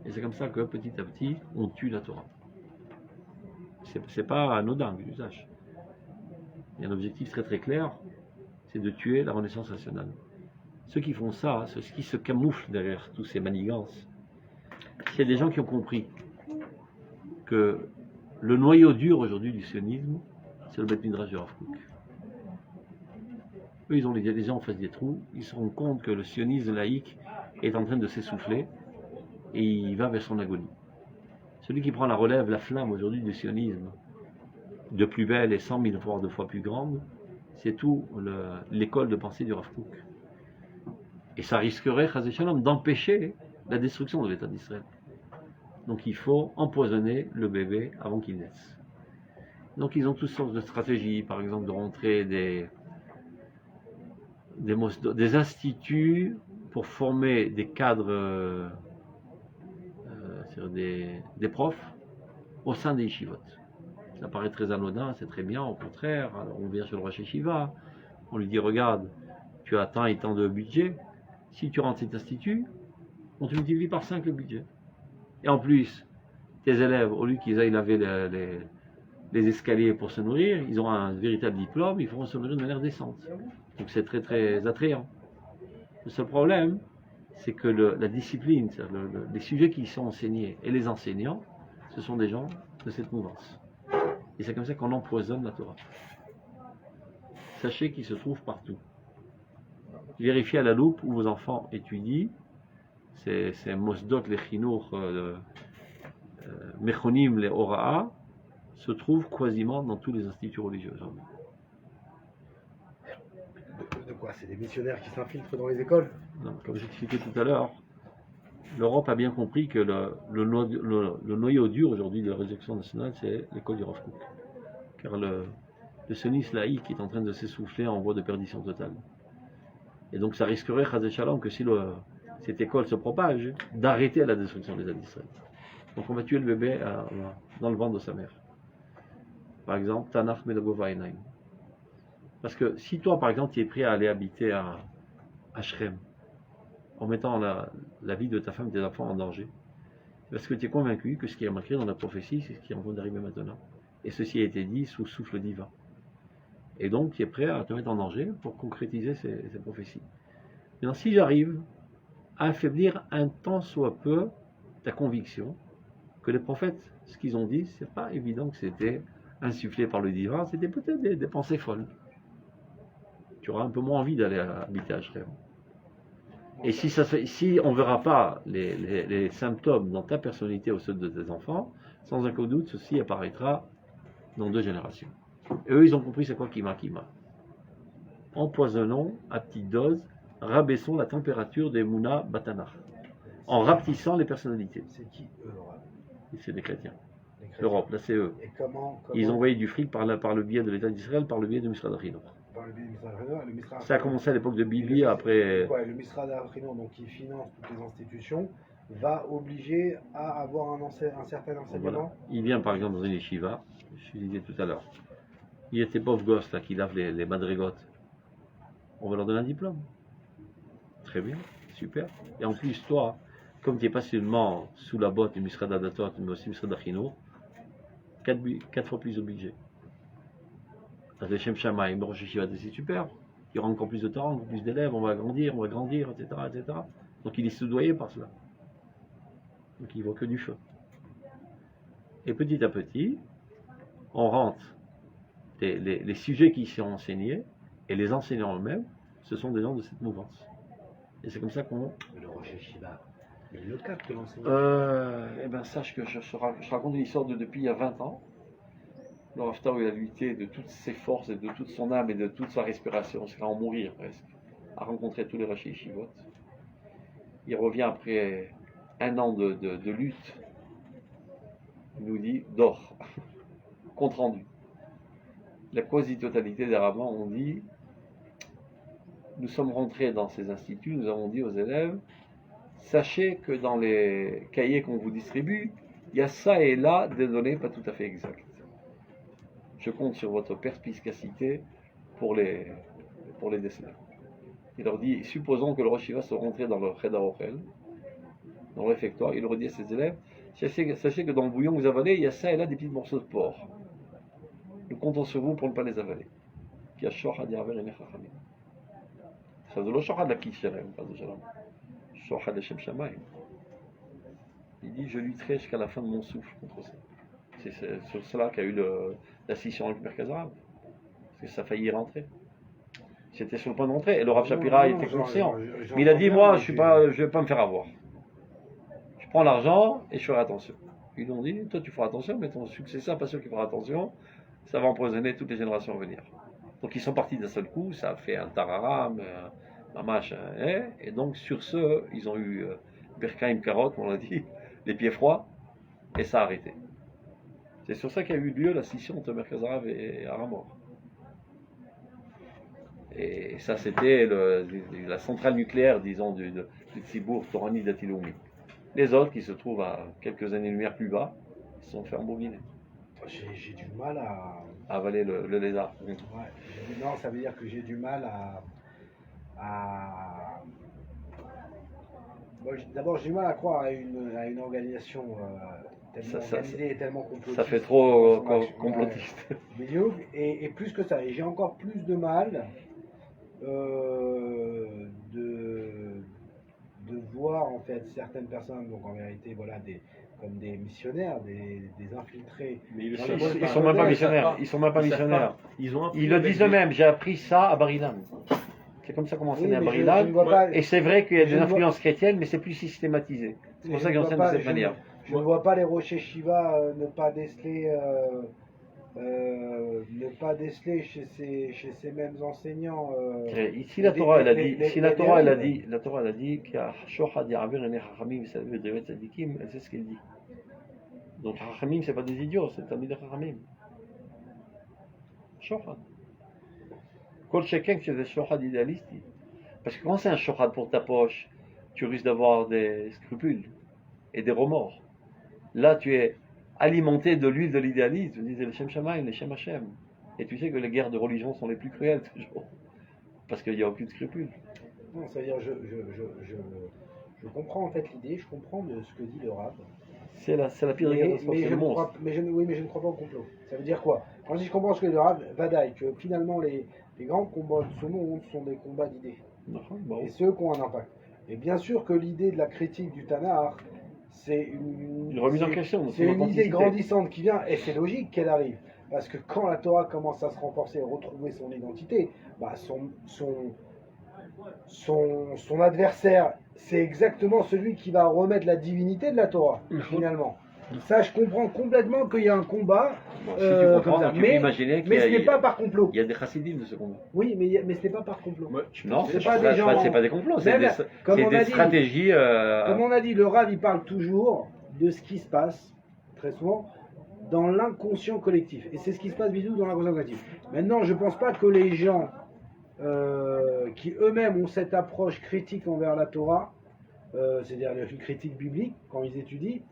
Et c'est comme ça que petit à petit, on tue la Torah. C'est pas anodin, que tu saches. Il y a un objectif très très clair, c'est de tuer la Renaissance nationale. Ceux qui font ça, ceux qui se camouflent derrière tous ces manigances, c'est des gens qui ont compris que le noyau dur aujourd'hui du sionisme, c'est le Beth Midrash de Rav Kook. Eux, ils ont les gens en face des trous, ils se rendent compte que le sionisme laïque est en train de s'essouffler et il va vers son agonie. Celui qui prend la relève, la flamme aujourd'hui du sionisme, de plus belle et 100 000 fois, 2 fois plus grande, c'est tout l'école de pensée du Rav Kook. Et ça risquerait, Chazé Shalom, d'empêcher la destruction de l'État d'Israël. Donc il faut empoisonner le bébé avant qu'il naisse. Donc ils ont toutes sortes de stratégies, par exemple de rentrer des instituts pour former des cadres, des profs au sein des yeshivot. Ça paraît très anodin, c'est très bien, au contraire. Alors on vient sur le Rosh Yeshiva, on lui dit regarde, tu as tant et tant de budget. Si tu rentres cet institut, on te multiplie par 5 le budget. Et en plus, tes élèves, au lieu qu'ils aillent laver les escaliers pour se nourrir, ils auront un véritable diplôme, ils pourront se nourrir de manière décente. Donc c'est très très attrayant. Le seul problème, c'est que la discipline, les sujets qui y sont enseignés et les enseignants, ce sont des gens de cette mouvance. Et c'est comme ça qu'on empoisonne la Torah. Sachez qu'ils se trouvent partout. Vérifiez à la loupe où vos enfants étudient. C'est Mosdot, les Chinour, Mechonim, les Hora'a, se trouvent quasiment dans tous les instituts religieux. De quoi? C'est des missionnaires qui s'infiltrent dans les écoles? Non, comme j'expliquais tout à l'heure, l'Europe a bien compris que le noyau dur aujourd'hui de la résurrection nationale, c'est l'école du Rav Kook. Car le sionisme laïque est en train de s'essouffler en voie de perdition totale. Et donc ça risquerait, Chazé Shalom, que si cette école se propage, d'arrêter la destruction des États d'Israël. Donc on va tuer le bébé dans le ventre de sa mère. Par exemple, Tanakh Medagova Enaim. Parce que si toi, par exemple, tu es prêt à aller habiter à Shrem, en mettant la vie de ta femme et de tes enfants en danger, parce que tu es convaincu que ce qui est marqué dans la prophétie, c'est ce qui est en train d'arriver maintenant. Et ceci a été dit sous souffle divin. Et donc, tu es prêt à te mettre en danger pour concrétiser ces prophéties. Maintenant, si j'arrive à affaiblir un tant soit peu ta conviction que les prophètes, ce qu'ils ont dit, c'est pas évident que c'était insufflé par le divin, c'était peut-être des pensées folles. Tu auras un peu moins envie d'aller habiter à Shrem. Et si on ne verra pas les symptômes dans ta personnalité au sein de tes enfants, sans aucun doute, ceci apparaîtra dans 2 générations. Et eux, ils ont compris c'est quoi Kima. Empoisonnons à petite dose, rabaissons la température des Mouna Batanach, en rapetissant les personnalités. C'est qui eux? C'est des chrétiens. Les chrétiens. L'Europe, là c'est eux. Et comment Ils ont envoyé du fric par le biais de l'État d'Israël, par le biais de Misrad Achino. Par le biais du Misrad Achino, le Misrad Ça a commencé à l'époque de Bibi, après... Ouais, le Misrad Achino, donc qui finance toutes les institutions, va obliger à avoir un certain enseignement. Voilà. Il vient par exemple dans une yeshiva, je disais tout à l'heure, il y a ces pauvres gosses là qui lavent les madrigotes. On va leur donner un diplôme. Très bien. super. Et en plus, toi, comme tu n'es pas seulement sous la botte du Misrad Adatot, mais aussi Misrad Achino, 4 fois plus obligé. T'as des Shem Shamaim, Rosh Yeshiva, c'est super. Il y aura encore plus de talents, encore plus d'élèves, on va grandir, etc., etc. Donc il est soudoyé par cela. Donc il ne voit que du feu. Et petit à petit, on rentre les sujets qui y sont enseignés et les enseignants eux-mêmes, ce sont des gens de cette mouvance. Et c'est comme ça qu'on... Le Rosh Yeshiva, mais le capte l'enseignant. Eh bien, sache que je raconte une histoire depuis il y a 20 ans. Le Rav Tao, il a lutté de toutes ses forces et de toute son âme et de toute sa respiration, c'est à en mourir presque, à rencontrer tous les Rashi Yeshivot. Il revient après un an de lutte. Il nous dit, dors, compte rendu. La quasi-totalité des rabbins ont dit, nous sommes rentrés dans ces instituts, nous avons dit aux élèves, sachez que dans les cahiers qu'on vous distribue, il y a ça et là des données pas tout à fait exactes. Je compte sur votre perspicacité pour les déceler. Il leur dit, supposons que le Rosh Yeshiva soit rentré dans le Cheder Ochel, dans le réfectoire, il leur dit à ses élèves, sachez que dans le bouillon que vous avalez, il y a ça et là des petits morceaux de porc. Nous comptons sur vous pour ne pas les avaler. Qui a shohad yaver ene chachamim. Ça c'est le shohad la kishalem, pas de shalom. Shohad le Shem Shamaim. Il dit, je lutterai jusqu'à la fin de mon souffle contre ça. C'est sur cela qu'a eu la scission avec Merkaz Arabe. Parce que ça a failli y rentrer. C'était sur le point d'entrer. Et le Rav Shapira était conscient. Mais il a dit, moi, je ne vais pas me faire avoir. Je prends l'argent et je ferai attention. Ils lui ont dit, toi tu feras attention, mais ton successeur, pas sûr qu'il fera attention, ça va empoisonner toutes les générations à venir. Donc ils sont partis d'un seul coup, ça a fait un tararam, un machin, et donc sur ce, ils ont eu Birkaim Karot, on l'a dit, les pieds froids, et ça a arrêté. C'est sur ça qu'a eu lieu la scission entre Merkaz Arav et Aramor. Et ça, c'était la centrale nucléaire, disons, du Tzibour Torani d'Atiloumi. Les autres, qui se trouvent à quelques années-lumière plus bas, ils se sont fait embobiner. J'ai du mal à... Avaler le lézard. Ouais, non, ça veut dire que j'ai du mal Bon, d'abord, j'ai du mal à croire à une organisation tellement organisée et tellement complotiste. Ça fait trop complotiste. Et plus que ça, et j'ai encore plus de mal de voir en fait certaines personnes, donc en vérité, voilà, comme des missionnaires, des infiltrés. Mais Ils sont même pas missionnaires. Ils sont même pas missionnaires. Ils le disent eux-mêmes. J'ai appris ça à Bar-Ilan. C'est comme ça qu'on enseigne à Bar-Ilan. Et c'est vrai qu'il y a des influences chrétiennes, mais c'est plus systématisé. C'est pour ça qu'ils enseignent de cette manière. Je ne vois pas les Rosh Yeshiva ne pas déceler chez ces mêmes enseignants. Ici la Torah elle a dit, la Torah elle a dit qu'il y a shohad ya'avir ene chachamim v'saviv devet tzadikim, elle sait ce qu'elle dit. Donc chachamim c'est pas des idiots, c'est talmidei chachamim. Shohad. Kol sheken que c'est des shohad idéalistes. Parce que quand c'est un shohad pour ta poche, tu risques d'avoir des scrupules et des remords. Là tu es alimenté de l'huile de l'idéalisme, je disais le Shem Shamaim, le Shem Hashem. Et tu sais que les guerres de religion sont les plus cruelles toujours, parce qu'il n'y a aucune scrupule. Non, c'est-à-dire, je comprends en fait l'idée, je comprends ce que dit le Rav. C'est la pire des catastrophes, c'est le monstre. Mais je ne crois pas au complot. Ça veut dire quoi? Quand je dis je comprends ce que dit le Rav, Vadaï, que finalement les grands combats de ce monde sont des combats d'idées. Et ceux qui ont un impact. Et bien sûr que l'idée de la critique du Tanakh, c'est une remise en question. C'est une idée grandissante qui vient, et c'est logique qu'elle arrive. Parce que quand la Torah commence à se renforcer et retrouver son identité, bah son adversaire, c'est exactement celui qui va remettre la divinité de la Torah, finalement. Ça, je comprends complètement qu'il y a un combat. Comme ça. Mais ce n'est pas par complot. Il y a des chassidim de ce combat. Oui, mais ce n'est pas par complot. Non, c'est pas des complots, c'est des stratégies. Comme on a dit, le Rav, il parle toujours de ce qui se passe, très souvent, dans l'inconscient collectif. Et c'est ce qui se passe, bisous, dans l'inconscient collectif. Maintenant, je ne pense pas que les gens qui eux-mêmes ont cette approche critique envers la Torah, c'est-à-dire une critique biblique, quand ils étudient,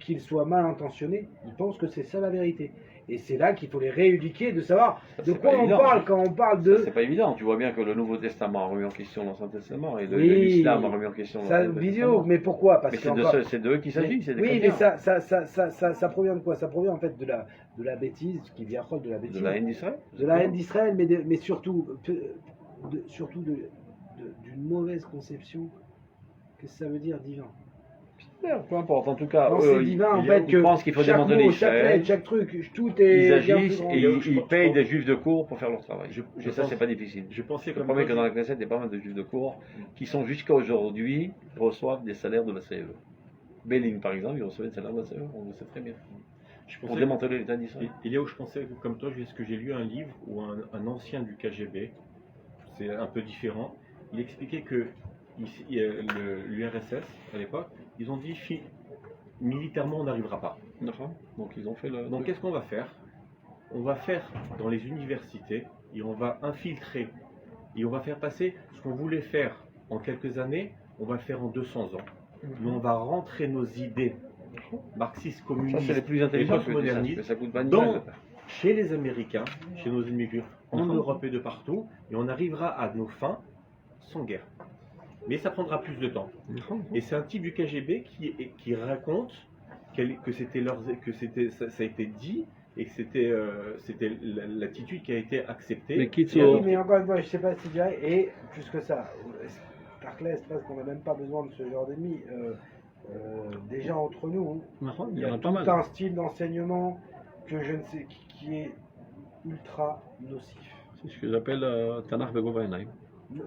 qu'ils soient mal intentionnés, ils pensent que c'est ça la vérité. Et c'est là qu'il faut les rééduquer, de savoir Ça, de c'est quoi pas on évident. parle quand on parle de... C'est pas évident. Tu vois bien que le Nouveau Testament a remis en question l'Ancien Testament et Oui, l'islam a remis en question Ça, l'Ancien vidéo, Testament. mais pourquoi? Parce Mais que c'est d'eux qu'il s'agit, c'est des oui, mais chrétiens. ça provient de quoi? Ça provient en fait de la bêtise, qui vient de la bêtise. De la haine d'Israël. De la haine d'Israël, mais surtout, d'une mauvaise conception. Qu'est-ce que ça veut dire divin? Peu importe, en tout cas, Non, eux, c'est divin en ils fait que pensent qu'il faut chaque démanteler mot, chaque Israël. lettre, chaque truc, tout est Ils bien agissent plus grand. et Je ils pense- payent des juifs de cours pour faire leur travail. Je Et ça, pense- c'est pas difficile. Je pensais Je comme promets toi, que dans la Knesset, il y a pas mal de juifs de cours qui sont jusqu'à aujourd'hui reçoivent des salaires de la CE. Béline, par exemple, il recevait des salaires de la CE, on le sait très bien. je Pour pensais- démanteler l'État d'Israël. Il y a où je pensais, comme toi, est-ce que j'ai lu un livre où un ancien du KGB, c'est un peu différent, il expliquait que l'URSS, à l'époque, ils ont dit militairement on n'arrivera pas. D'accord. Donc ils ont fait le. Donc qu'est-ce qu'on va faire? On va faire dans les universités et on va infiltrer et on va faire passer ce qu'on voulait faire en quelques années, on va le faire en 200 ans. Mais on va rentrer nos idées marxistes, Ça, communistes c'est les plus intelligents que postmodernistes mais ça coûte pas une dans- balle. chez les Américains, chez nos immigrés, en Mhm. Europe et de partout, et on arrivera à nos fins sans guerre. Mais ça prendra plus de temps. Et c'est un type du KGB qui raconte que ça a été dit et que c'était l'attitude qui a été acceptée. Mais quitte Et au- Oui, mais encore une fois, je sais pas si je dirais, et plus que ça, Clarkless, parce qu'on n'a même pas besoin de ce genre d'ennemis. Déjà entre nous, Il il y y en a a pas tout mal. un style d'enseignement que je ne sais qui est ultra nocif. C'est ce que j'appelle Tanakh Begovainai.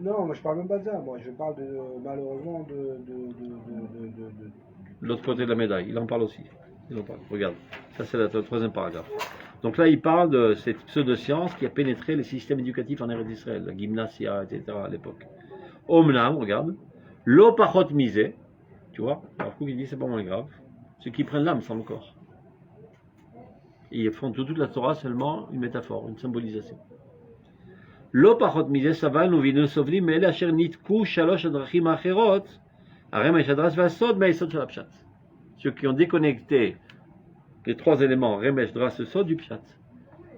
Non, moi je parle même pas de ça. Moi je parle malheureusement L'autre côté de la médaille, il en parle aussi. Il en parle. Regarde, ça c'est le troisième paragraphe. Donc là, il parle de cette pseudo-science qui a pénétré les systèmes éducatifs en Eretz d'Israël, la gymnasia, etc. à l'époque. Omnam, regarde, lo pachot misé, tu vois, alors il dit c'est pas moins grave, ceux qui prennent l'âme sans le corps. Et ils font de toute la Torah seulement une métaphore, une symbolisation. Lo pachot misé, savan uvinu sovli, mais el asher nitku shalosh adrachim acherot, harem eshadras vasod, me'esod shel apshat. Ceux qui ont déconnecté les trois éléments, Remesh, Dras, Sod, du Pshat.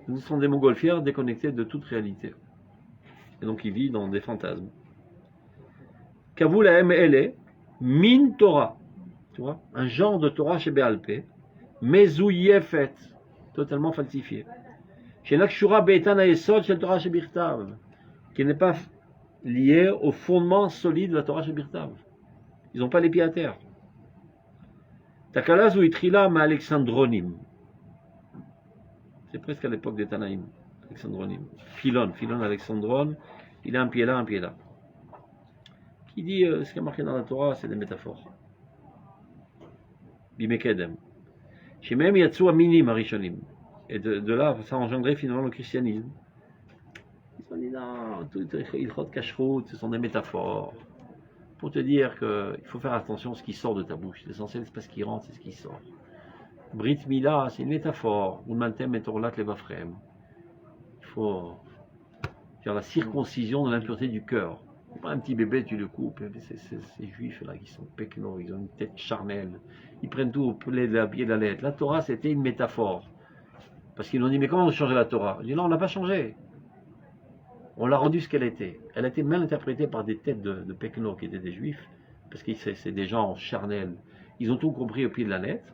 Nous sommes des montgolfières déconnectés de toute réalité. Et donc ils vivent dans des fantasmes. Kavul Ahem Ele, Min Torah. Tu vois, un genre de Torah chez Béalpé, Mezouyefet, totalement falsifié. Chez Nakshura Beitan Aesod, chez Torah chez Birtav, qui n'est pas lié au fondement solide de la Torah chez Birtav. Ils n'ont pas les pieds à terre. Takalaz ou Itrila ma Alexandronim. C'est presque à l'époque des Tanaïm. Alexandronim. Philon Alexandron, il a un pied là, un pied là. Qui dit ce qui est marqué dans la Torah, c'est des métaphores. Bimekedem. Chez même Yatsu Aminim Arishonim. Et de là, ça a engendré finalement le christianisme. Ils ont dit non, tout Ilchot Kashrut, ce sont des métaphores. Pour te dire qu'il faut faire attention à ce qui sort de ta bouche. L'essentiel, c'est pas ce qui rentre, c'est ce qui sort. Brit Mila, c'est une métaphore. Umantem et Torlat Levafrem. Il faut faire la circoncision de l'impureté du cœur. C'est pas un petit bébé, tu le coupes. Ces juifs là qui sont pecnos, ils ont une tête charnelle. Ils prennent tout au pied de la lettre. La Torah, c'était une métaphore. Parce qu'ils nous ont dit, mais comment on change la Torah? Je dis non, on n'a pas changé. On l'a rendue ce qu'elle était. Elle a été mal interprétée par des têtes de pecnos qui étaient des juifs, parce que c'est des gens charnels. Ils ont tout compris au pied de la lettre.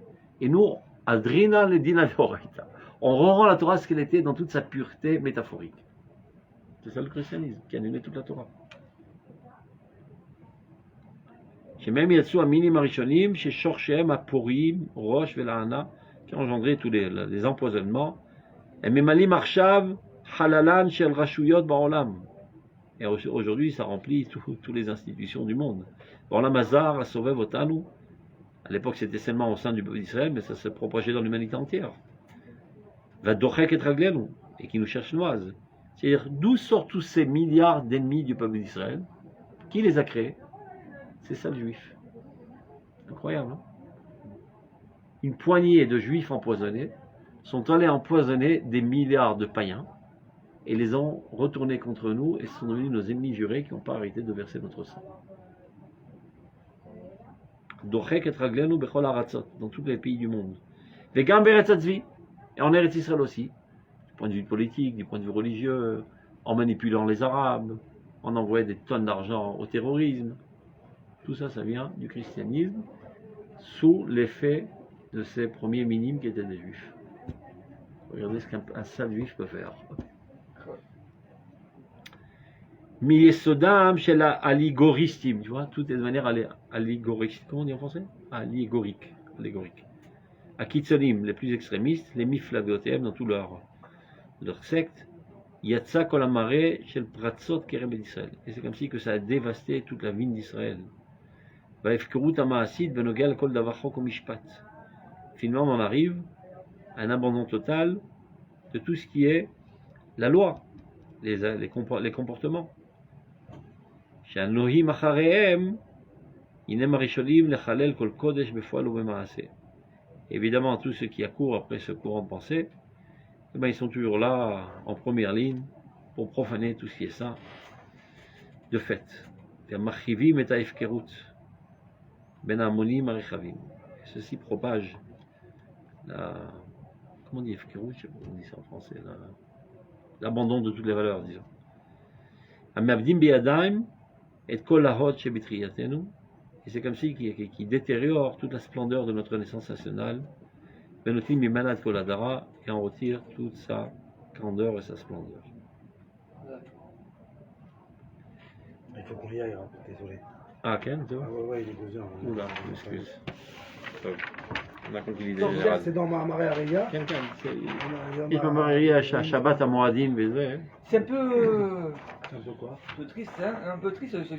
Et nous, Adrina le Dina d'Oraita. On rend la Torah ce qu'elle était dans toute sa pureté métaphorique. C'est ça le christianisme, qui a annulé toute la Torah. Chez même Yatsu Aminim Arishonim, chez Shorchem, Aporim, Rosh, Velahana, qui a engendré tous les empoisonnements. Et Memalim Arshav, Halalan Shel Rashuyot Baolam. Et aujourd'hui, ça remplit toutes les institutions du monde. Baolam Hazar, a sauvé Votanu. À l'époque, c'était seulement au sein du peuple d'Israël, mais ça se propageait dans l'humanité entière. Va Dochek et Traglenu, et qui nous cherche noise. C'est-à-dire, d'où sortent tous ces milliards d'ennemis du peuple d'Israël? Qui les a créés? C'est ça le juif. Incroyable, hein? Une poignée de juifs empoisonnés sont allés empoisonner des milliards de païens et les ont retournés contre nous et sont devenus nos ennemis jurés qui n'ont pas arrêté de verser notre sang. Dochek et Raglenu Bechol Aratzot, dans tous les pays du monde. Vegam Beretz Hatzvi, et en Eretz Israël aussi, du point de vue politique, du point de vue religieux, en manipulant les Arabes, en envoyant des tonnes d'argent au terrorisme. Tout ça, ça vient du christianisme, sous l'effet de ces premiers minimes qui étaient des juifs. Regardez ce qu'un sale juif peut faire. Mi-yesodam chez la allégoristim, tu vois, tout est de manière allégorique. Comment on dit en français? Allégorique. Akitzonim, les plus extrémistes, les miflagotem dans tout leur secte. Yatsa kolamare chez le pratzot kerem d'Israël. Et c'est comme si que ça a dévasté toute la vigne d'Israël. Vaefkerut amaasid benogel kol davar chok mishpat. Finalement, on en arrive à un abandon total de tout ce qui est la loi, les comportements. שהנוהים אחריהם, הינם הראשונים לחלל כל קודש בפועל ובמעשה. Évidemment, tous ceux qui accourent après ce courant de pensée, eh ben, ils sont toujours là, en première ligne, pour profaner tout ce qui est saint, de fait. Marchivim et haefkerut, ben hamonim harechavim. Ceci propage la... Comment on dit haefkerut? Je sais pas comment on dit ça en français. L'abandon de toutes les valeurs, disons. Amavdim biyadaim, et kol lahot shebitriyatenu, et c'est comme si qui détériore toute la splendeur de notre naissance nationale, benotim mimanat kol hadara, et en retire toute sa grandeur et sa splendeur. Il faut qu'on y aille, hein. Désolé. Ah, Ken, tu vois? Ah ouais, il est 2h. Oula, excuse. On a compris l'idée Donc, générale. c'est dans ma marée arrière. Ken, il m'a marié à Shabbat à Moadim, C'est un peu C'est un peu quoi? triste, hein, un peu triste.